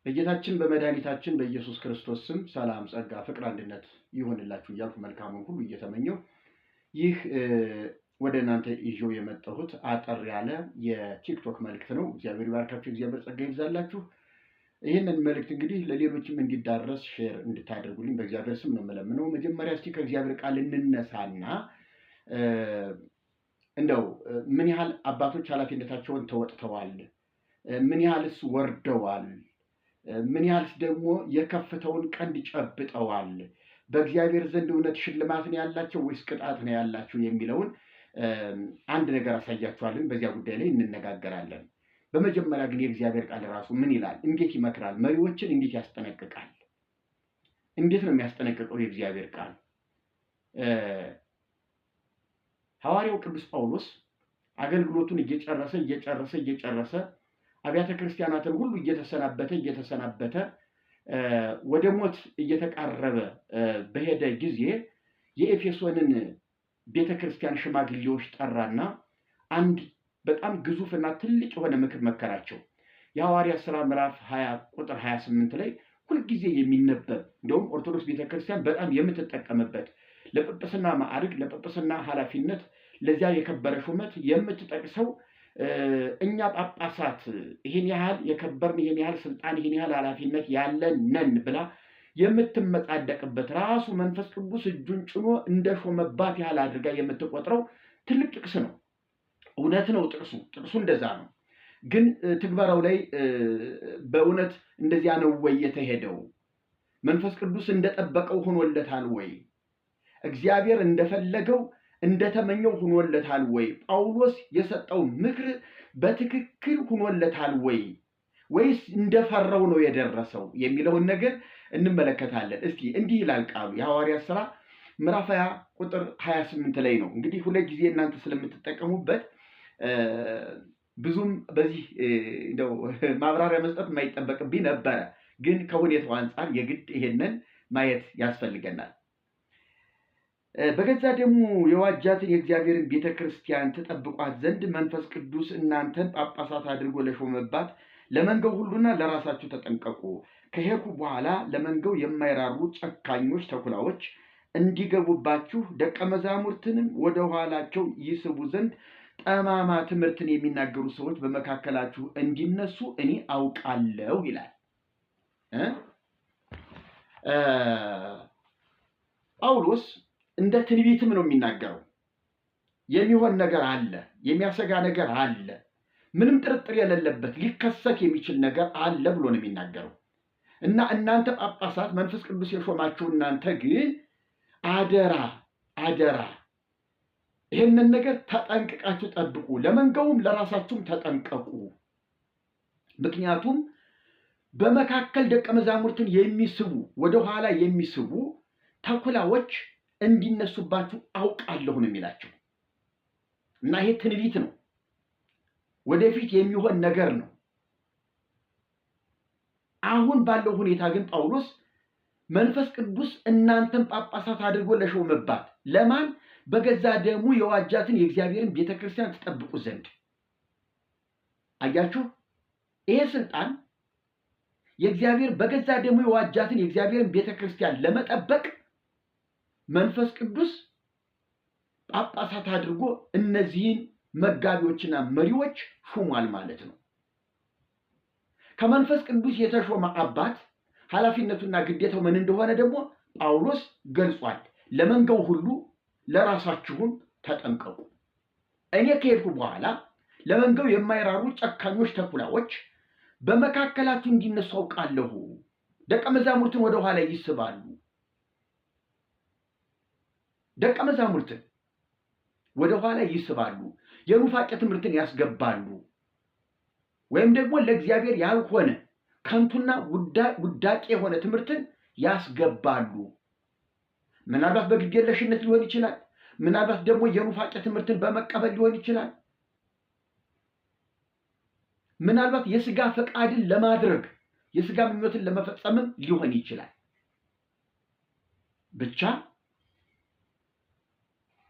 በጌታችን በመድኃኒታችን በኢየሱስ ክርስቶስ ስም ሰላም ጸጋ ፍቅር አንድነት ይሆንላችሁ እያልኩ መልካሙን ሁሉ እየተመኘው ይህ ወደ እናንተ ይዤው የመጣሁት አጠር ያለ የቲክቶክ መልእክት ነው። እግዚአብሔር ይባርካችሁ፣ እግዚአብሔር ጸጋ ይብዛላችሁ። ይህንን መልእክት እንግዲህ ለሌሎችም እንዲዳረስ ሼር እንድታደርጉልኝ በእግዚአብሔር ስም ነው የምለምነው። መጀመሪያ እስቲ ከእግዚአብሔር ቃል እንነሳና እንደው ምን ያህል አባቶች ኃላፊነታቸውን ተወጥተዋል፣ ምን ያህልስ ወርደዋል፣ ምን ያህልስ ደግሞ የከፍተውን ቀንድ ጨብጠዋል፣ በእግዚአብሔር ዘንድ እውነት ሽልማት ነው ያላቸው ወይስ ቅጣት ነው ያላቸው የሚለውን አንድ ነገር አሳያችኋለሁ። በዚያ ጉዳይ ላይ እንነጋገራለን። በመጀመሪያ ግን የእግዚአብሔር ቃል ራሱ ምን ይላል? እንዴት ይመክራል? መሪዎችን እንዴት ያስጠነቅቃል? እንዴት ነው የሚያስጠነቅቀው የእግዚአብሔር ቃል? ሐዋርያው ቅዱስ ጳውሎስ አገልግሎቱን እየጨረሰ አብያተ ክርስቲያናትን ሁሉ እየተሰናበተ ወደ ሞት እየተቃረበ በሄደ ጊዜ የኤፌሶንን ቤተክርስቲያን ሽማግሌዎች ጠራና አንድ በጣም ግዙፍና ትልቅ የሆነ ምክር መከራቸው። የሐዋርያት ሥራ ምዕራፍ 20 ቁጥር 28 ላይ ሁልጊዜ የሚነበብ እንደውም ኦርቶዶክስ ቤተክርስቲያን በጣም የምትጠቀምበት ለጵጵስና ማዕረግ፣ ለጵጵስና ኃላፊነት፣ ለዚያ የከበረ ሹመት የምትጠቅሰው እኛ ጳጳሳት ይሄን ያህል የከበርን፣ ይሄን ያህል ስልጣን፣ ይሄን ያህል ኃላፊነት ያለን ነን ብላ የምትመጻደቅበት ራሱ መንፈስ ቅዱስ እጁን ጭኖ እንደሾመባት ያህል አድርጋ የምትቆጥረው ትልቅ ጥቅስ ነው። እውነት ነው፣ ጥቅሱ እንደዛ ነው። ግን ትግበራው ላይ በእውነት እንደዚያ ነው ወይ የተሄደው? መንፈስ ቅዱስ እንደጠበቀው ሆኖለታል ወይ? እግዚአብሔር እንደፈለገው እንደተመኘው ሆኖለታል ወይ? ጳውሎስ የሰጠው ምክር በትክክል ሆኖለታል ወይ? ወይስ እንደፈራው ነው የደረሰው የሚለውን ነገር እንመለከታለን። እስኪ እንዲህ ይላል ቃሉ። የሐዋርያት ሥራ ምዕራፍ 20 ቁጥር 28 ላይ ነው። እንግዲህ ሁለት ጊዜ እናንተ ስለምትጠቀሙበት ብዙም በዚህ እንደው ማብራሪያ መስጠት የማይጠበቅብኝ ነበረ፣ ግን ከሁኔታው አንጻር የግድ ይሄንን ማየት ያስፈልገናል። በገዛ ደግሞ የዋጃትን የእግዚአብሔርን ቤተክርስቲያን ትጠብቋት ዘንድ መንፈስ ቅዱስ እናንተን ጳጳሳት አድርጎ ለሾመባት ለመንጋው ሁሉና ለራሳችሁ ተጠንቀቁ። ከሄድኩ በኋላ ለመንጋው የማይራሩ ጨካኞች ተኩላዎች እንዲገቡባችሁ ደቀ መዛሙርትንም ወደ ኋላቸው ይስቡ ዘንድ ጠማማ ትምህርትን የሚናገሩ ሰዎች በመካከላችሁ እንዲነሱ እኔ አውቃለሁ ይላል። ጳውሎስ እንደ ትንቢትም ነው የሚናገረው። የሚሆን ነገር አለ፣ የሚያሰጋ ነገር አለ፣ ምንም ጥርጥር የሌለበት ሊከሰት የሚችል ነገር አለ ብሎ ነው የሚናገረው። እና እናንተ ጳጳሳት መንፈስ ቅዱስ የሾማችሁ እናንተ ግን አደራ ይህንን ነገር ተጠንቅቃችሁ ጠብቁ፣ ለመንጋውም ለራሳችሁም ተጠንቀቁ። ምክንያቱም በመካከል ደቀ መዛሙርትን የሚስቡ ወደኋላ የሚስቡ ተኩላዎች እንዲነሱባችሁ አውቃለሁ ነው የሚላቸው። እና ይሄ ትንቢት ነው፣ ወደፊት የሚሆን ነገር ነው። አሁን ባለው ሁኔታ ግን ጳውሎስ መንፈስ ቅዱስ እናንተን ጳጳሳት አድርጎ ለሾመባት ለማን? በገዛ ደሙ የዋጃትን የእግዚአብሔርን ቤተክርስቲያን ትጠብቁ ዘንድ። አያችሁ፣ ይሄ ስልጣን የእግዚአብሔር በገዛ ደሙ የዋጃትን የእግዚአብሔርን ቤተክርስቲያን ለመጠበቅ መንፈስ ቅዱስ ጳጳሳት አድርጎ እነዚህን መጋቢዎችና መሪዎች ሹሟል ማለት ነው። ከመንፈስ ቅዱስ የተሾመ አባት ኃላፊነቱና ግዴታው ምን እንደሆነ ደግሞ ጳውሎስ ገልጿል። ለመንጋው ሁሉ ለራሳችሁም ተጠንቀቁ። እኔ ከሄድኩ በኋላ ለመንጋው የማይራሩ ጨካኞች ተኩላዎች በመካከላችሁ እንዲነሱ አውቃለሁ። ደቀ መዛሙርትን ወደ ኋላ ይስባሉ። ደቀ መዛሙርትን ወደ ኋላ ይስባሉ፣ የኑፋቄ ትምህርትን ያስገባሉ፣ ወይም ደግሞ ለእግዚአብሔር ያልሆነ ከንቱና ውዳቂ የሆነ ትምህርትን ያስገባሉ። ምናልባት በግዴለሽነት ሊሆን ይችላል፣ ምናልባት ደግሞ የኑፋቄ ትምህርትን በመቀበል ሊሆን ይችላል፣ ምናልባት የስጋ ፈቃድን ለማድረግ የስጋ ምኞትን ለመፈጸምም ሊሆን ይችላል። ብቻ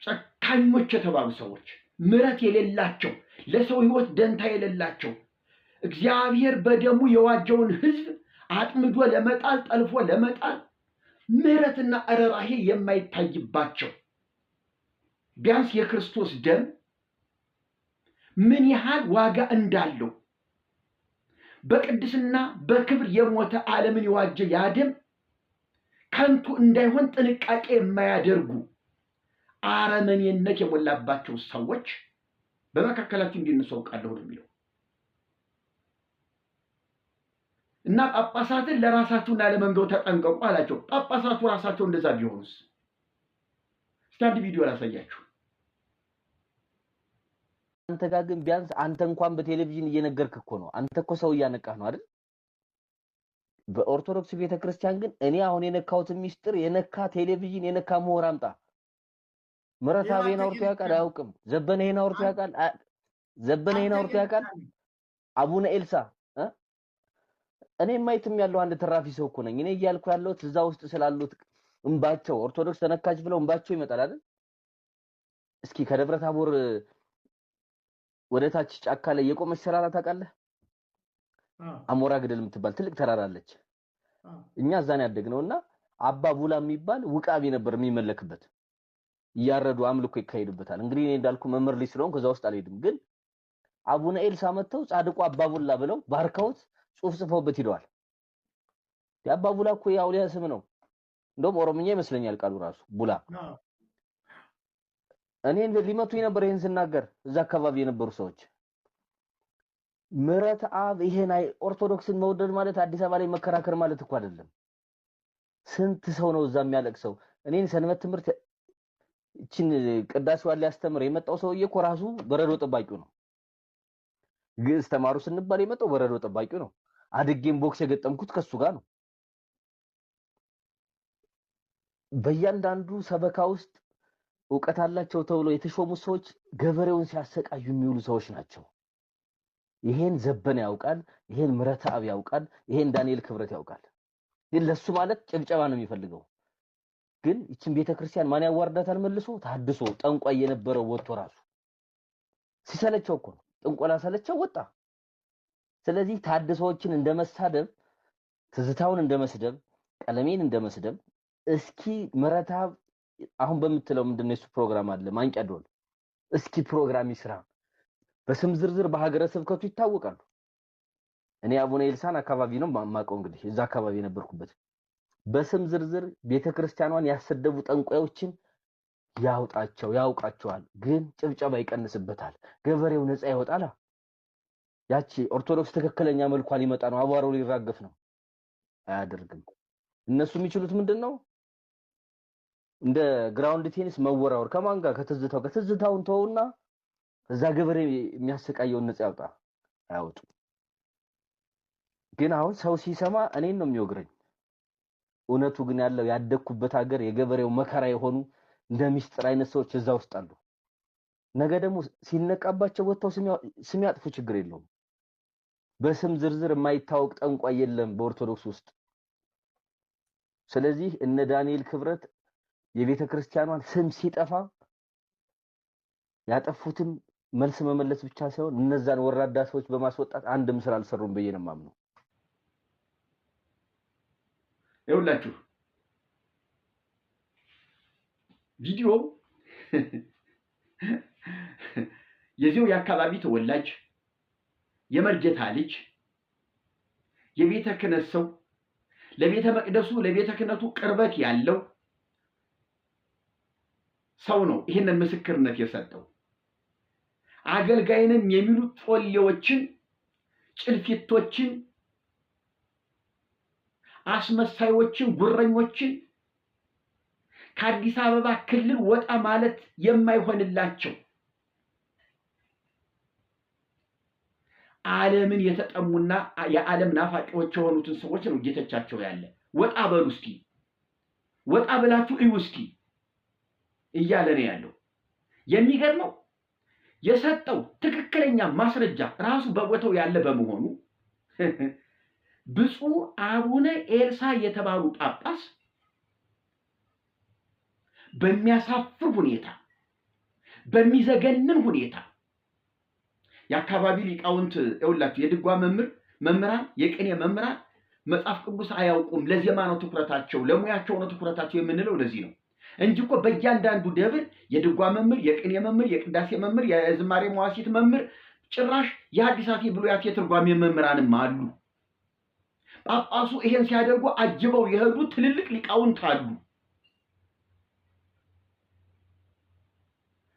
ጨካኞች የተባሉ ሰዎች፣ ምሕረት የሌላቸው፣ ለሰው ሕይወት ደንታ የሌላቸው፣ እግዚአብሔር በደሙ የዋጀውን ሕዝብ አጥምዶ ለመጣል ጠልፎ ለመጣል ምህረትና ርኅራኄ የማይታይባቸው ቢያንስ የክርስቶስ ደም ምን ያህል ዋጋ እንዳለው በቅድስና በክብር የሞተ ዓለምን የዋጀ ያ ደም ከንቱ እንዳይሆን ጥንቃቄ የማያደርጉ አረመኔነት የሞላባቸው ሰዎች በመካከላችሁ እንዲነሱ አውቃለሁ ነው የሚለው። እና ጳጳሳትን ለራሳችሁና ለመንጋው ተጠንቀቁ አላቸው። ጳጳሳቱ ራሳቸው እንደዛ ቢሆኑስ? እስቲ አንድ ቪዲዮ ላሳያችሁ። አንተ ጋር ግን ቢያንስ አንተ እንኳን በቴሌቪዥን እየነገርክ እኮ ነው። አንተ እኮ ሰው እያነቃህ ነው አይደል? በኦርቶዶክስ ቤተክርስቲያን ግን እኔ አሁን የነካሁት ሚስጥር የነካ ቴሌቪዥን የነካ ምሁር አምጣ። ምረታቤን አውርቶ ያውቃል? አያውቅም። ዘበነህን አውርቶ ያውቃል? ዘበነህን አውርቶ ያውቃል? አቡነ ኤልሳ እኔ ማይትም ያለው አንድ ተራፊ ሰው እኮ ነኝ። እኔ እያልኩ ያለሁት እዛ ውስጥ ስላሉት እንባቸው ኦርቶዶክስ ተነካች ብለው እንባቸው ይመጣል አይደል? እስኪ ከደብረ ታቦር ወደ ታች ጫካ ላይ የቆመች ተራራ ታውቃለህ? አሞራ ገደል የምትባል ትልቅ ተራራ አለች። እኛ እዛ ነው ያደግነውና አባ ቡላ የሚባል ውቃቢ ነበር የሚመለክበት። እያረዱ አምልኮ ይካሄድበታል። እንግዲህ እኔ እንዳልኩ መምህር ልጅ ስለሆንኩ ከዛ ውስጥ አልሄድም። ግን አቡነ ኤልሳ መተው ጻድቁ አባ ቡላ ብለው ባርከውት ጽሑፍ ጽፈውበት ሄደዋል። የአባ ቡላ እኮ የአውሊያ ስም ነው። እንደውም ኦሮምኛ ይመስለኛል ቃሉ ራሱ ቡላ። እኔን ሊመቱኝ ነበር ይሄን ስናገር እዛ አካባቢ የነበሩ ሰዎች። ምሕረት አብ ይሄን ኦርቶዶክስን መውደድ ማለት አዲስ አበባ ላይ መከራከር ማለት እኮ አይደለም። ስንት ሰው ነው እዛ የሚያለቅሰው? እኔን ሰንበት ትምህርት እቺን ቅዳሴዋን ሊያስተምር የመጣው ሰውዬ እኮ ራሱ በረዶ ጠባቂው ነው። ግዕዝ ተማሩ ስንባል የመጣው በረዶ ጠባቂው ነው። አድጌም ቦክስ የገጠምኩት ከሱ ጋር ነው። በእያንዳንዱ ሰበካ ውስጥ ዕውቀት አላቸው ተብሎ የተሾሙ ሰዎች ገበሬውን ሲያሰቃዩ የሚውሉ ሰዎች ናቸው። ይሄን ዘበነ ያውቃል፣ ይሄን ምሕረት አብ ያውቃል፣ ይሄን ዳንኤል ክብረት ያውቃል። ግን ለሱ ማለት ጭብጨባ ነው የሚፈልገው። ግን እቺን ቤተክርስቲያን ማን ያዋርዳታል? መልሶ ታድሶ ጠንቋይ የነበረው ወጥቶ ራሱ ሲሰለቸው እኮ ነው። ጥንቆላ ሰለቸው ወጣ። ስለዚህ ታድሶዎችን እንደመሳደብ፣ ትዝታውን እንደመስደብ፣ ቀለሜን እንደመስደብ እስኪ ምሕረት አብ አሁን በምትለው ምንድነው እሱ ፕሮግራም አለ ማንቂያ ደወል እስኪ ፕሮግራም ይስራ። በስም ዝርዝር በሀገረ ስብከቱ ይታወቃሉ። እኔ አቡነ ኤልሳን አካባቢ ነው ማማቀው እንግዲህ እዛ አካባቢ የነበርኩበት። በስም ዝርዝር ቤተክርስቲያኗን ያሰደቡ ጠንቋዮችን ያውጣቸው ያውቃቸዋል። ግን ጭብጨባ ይቀንስበታል። ገበሬው ነፃ ይወጣል። ያቺ ኦርቶዶክስ ትክክለኛ መልኳ ሊመጣ ነው። አቧራው ሊራገፍ ነው። አያደርግም። እነሱ የሚችሉት ምንድነው? እንደ ግራውንድ ቴኒስ መወራወር። ከማን ጋር? ከትዝታውን ተውና እዛ ገበሬ የሚያሰቃየውን ነፃ ያውጣ። አያውጡ። ግን አሁን ሰው ሲሰማ እኔን ነው የሚወግረኝ። እውነቱ ግን ያለው ያደኩበት ሀገር የገበሬው መከራ የሆኑ እንደ ሚስጥር አይነት ሰዎች እዛ ውስጥ አሉ። ነገ ደግሞ ሲነቃባቸው ወጥተው ስም ያጥፉ፣ ችግር የለውም። በስም ዝርዝር የማይታወቅ ጠንቋይ የለም በኦርቶዶክስ ውስጥ። ስለዚህ እነ ዳንኤል ክብረት የቤተክርስቲያኗን ስም ሲጠፋ ያጠፉትን መልስ መመለስ ብቻ ሳይሆን እነዛን ወራዳ ሰዎች በማስወጣት አንድም ስራ አልሰሩም ብዬ ነው የማምነው። ይኸውላችሁ ቪዲዮ የዚሁ የአካባቢ ተወላጅ የመርጌታ ልጅ የቤተ ክህነት ሰው ለቤተ መቅደሱ ለቤተ ክህነቱ ቅርበት ያለው ሰው ነው ይሄንን ምስክርነት የሰጠው። አገልጋይንም የሚሉት ጮሌዎችን፣ ጭልፊቶችን፣ አስመሳዮችን፣ ጉረኞችን ከአዲስ አበባ ክልል ወጣ ማለት የማይሆንላቸው ዓለምን የተጠሙና የዓለም ናፋቂዎች የሆኑትን ሰዎች ነው ጌታቸው ያለ። ወጣ በሉ እስኪ፣ ወጣ ብላችሁ እዩ እስኪ እያለ ነው ያለው። የሚገርመው የሰጠው ትክክለኛ ማስረጃ ራሱ በቦታው ያለ በመሆኑ ብፁዕ አቡነ ኤልሳ የተባሉ ጳጳስ በሚያሳፍር ሁኔታ በሚዘገንን ሁኔታ የአካባቢ ሊቃውንት ይኸውላችሁ የድጓ መምህራን፣ የቅኔ መምህራን መጽሐፍ ቅዱስ አያውቁም፣ ለዜማ ነው ትኩረታቸው፣ ለሙያቸው ነው ትኩረታቸው የምንለው ለዚህ ነው እንጂ እኮ በእያንዳንዱ ደብር የድጓ መምህር፣ የቅኔ መምህር፣ የቅዳሴ መምህር፣ የዝማሬ መዋሥዕት መምህር፣ ጭራሽ የሐዲሳት የብሉያት የትርጓሜ መምህራንም አሉ። ጳጳሱ ይሄን ሲያደርጉ አጅበው የሄዱ ትልልቅ ሊቃውንት አሉ።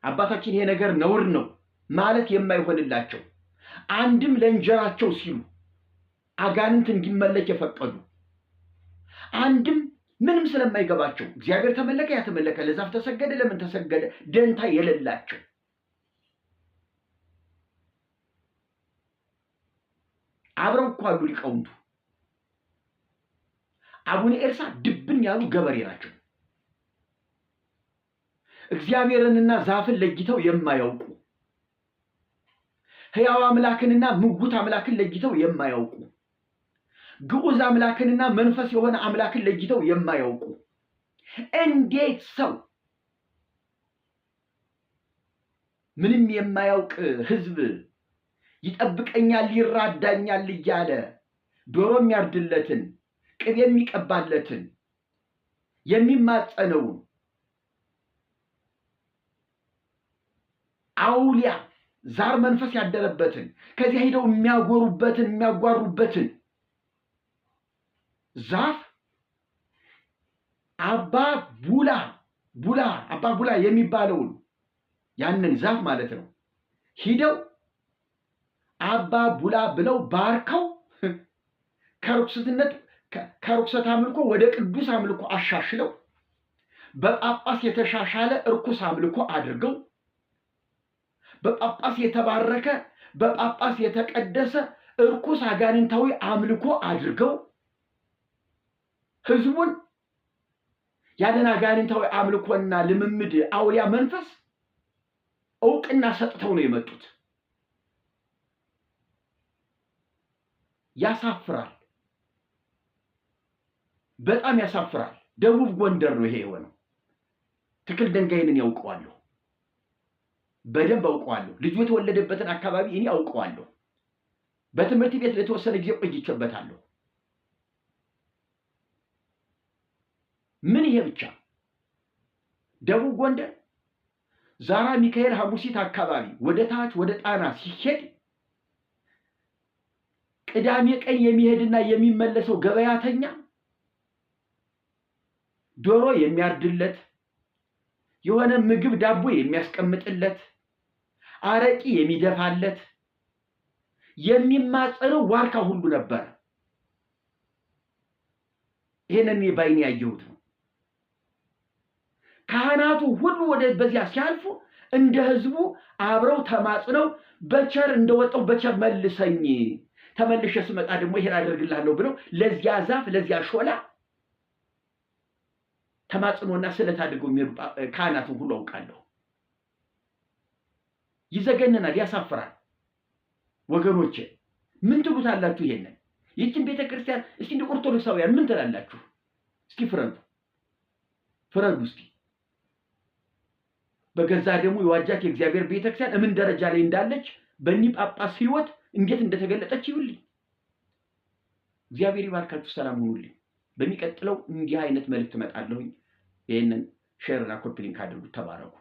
አባታችን ይሄ ነገር ነውር ነው ማለት የማይሆንላቸው አንድም ለእንጀራቸው ሲሉ አጋንንት እንዲመለክ የፈቀዱ አንድም ምንም ስለማይገባቸው እግዚአብሔር ተመለከ ያተመለከ ለዛፍ ተሰገደ ለምን ተሰገደ ደንታ የሌላቸው አብረው እኮ አሉ ሊቃውንቱ። አቡነ ኤልሳ ድብን ያሉ ገበሬ ናቸው። እግዚአብሔርንና ዛፍን ለይተው የማያውቁ ሕያው አምላክንና ምውት አምላክን ለይተው የማያውቁ ግዑዝ አምላክንና መንፈስ የሆነ አምላክን ለይተው የማያውቁ እንዴት ሰው ምንም የማያውቅ ሕዝብ ይጠብቀኛል ይራዳኛል እያለ ዶሮ የሚያርድለትን ቅቤ የሚቀባለትን የሚማጸነውን አውሊያ ዛር መንፈስ ያደረበትን ከዚያ ሄደው የሚያጎሩበትን የሚያጓሩበትን ዛፍ አባ ቡላ የሚባለውን ያንን ዛፍ ማለት ነው ሂደው አባ ቡላ ብለው ባርከው ከርኩሰት አምልኮ ወደ ቅዱስ አምልኮ አሻሽለው በጳጳስ የተሻሻለ እርኩስ አምልኮ አድርገው በጳጳስ የተባረከ በጳጳስ የተቀደሰ እርኩስ አጋንንታዊ አምልኮ አድርገው ህዝቡን ያንን አጋንንታዊ አምልኮና ልምምድ አውሊያ መንፈስ እውቅና ሰጥተው ነው የመጡት። ያሳፍራል፣ በጣም ያሳፍራል። ደቡብ ጎንደር ነው ይሄ የሆነው። ትክል ደንጋይንን ያውቀዋለሁ፣ በደንብ አውቀዋለሁ። ልጁ የተወለደበትን አካባቢ እኔ አውቀዋለሁ። በትምህርት ቤት ለተወሰነ ጊዜ ቆይቼበታለሁ። ምን ይሄ ብቻ ደቡብ ጎንደር ዛራ ሚካኤል ሐሙሲት አካባቢ ወደ ታች ወደ ጣና ሲሄድ ቅዳሜ ቀን የሚሄድና የሚመለሰው ገበያተኛ ዶሮ የሚያርድለት የሆነ ምግብ ዳቦ የሚያስቀምጥለት አረቂ የሚደፋለት የሚማጸነው ዋርካ ሁሉ ነበር። ይሄንን ባይኔ ያየሁት ነው። ካህናቱ ሁሉ ወደ በዚያ ሲያልፉ እንደ ህዝቡ አብረው ተማጽነው በቸር እንደወጣው በቸር መልሰኝ ተመልሼ ስመጣ ደግሞ ይሄን አደርግልሃለሁ ብለው ለዚያ ዛፍ ለዚያ ሾላ ተማጽኖና ስለት አድርገው የሚሄዱ ካህናቱን ሁሉ አውቃለሁ። ይዘገነናል፣ ያሳፍራል። ወገኖቼ ምን ትሉታላችሁ? ይሄንን ይህችን ቤተክርስቲያን እስቲ እንደ ኦርቶዶክሳውያን ምን ትላላችሁ? እስቲ ፍረዱ እስቲ። በገዛ ደግሞ የዋጃት የእግዚአብሔር ቤተክርስቲያን ምን ደረጃ ላይ እንዳለች በእኒህ ጳጳስ ህይወት እንዴት እንደተገለጠች ይሁንልኝ። እግዚአብሔር ይባርካችሁ። ሰላም ሁኑልኝ። በሚቀጥለው እንዲህ አይነት መልእክት እመጣለሁኝ። ይሄንን ሼር እና ኮፒ ሊንክ አድርጉ። ተባረኩ።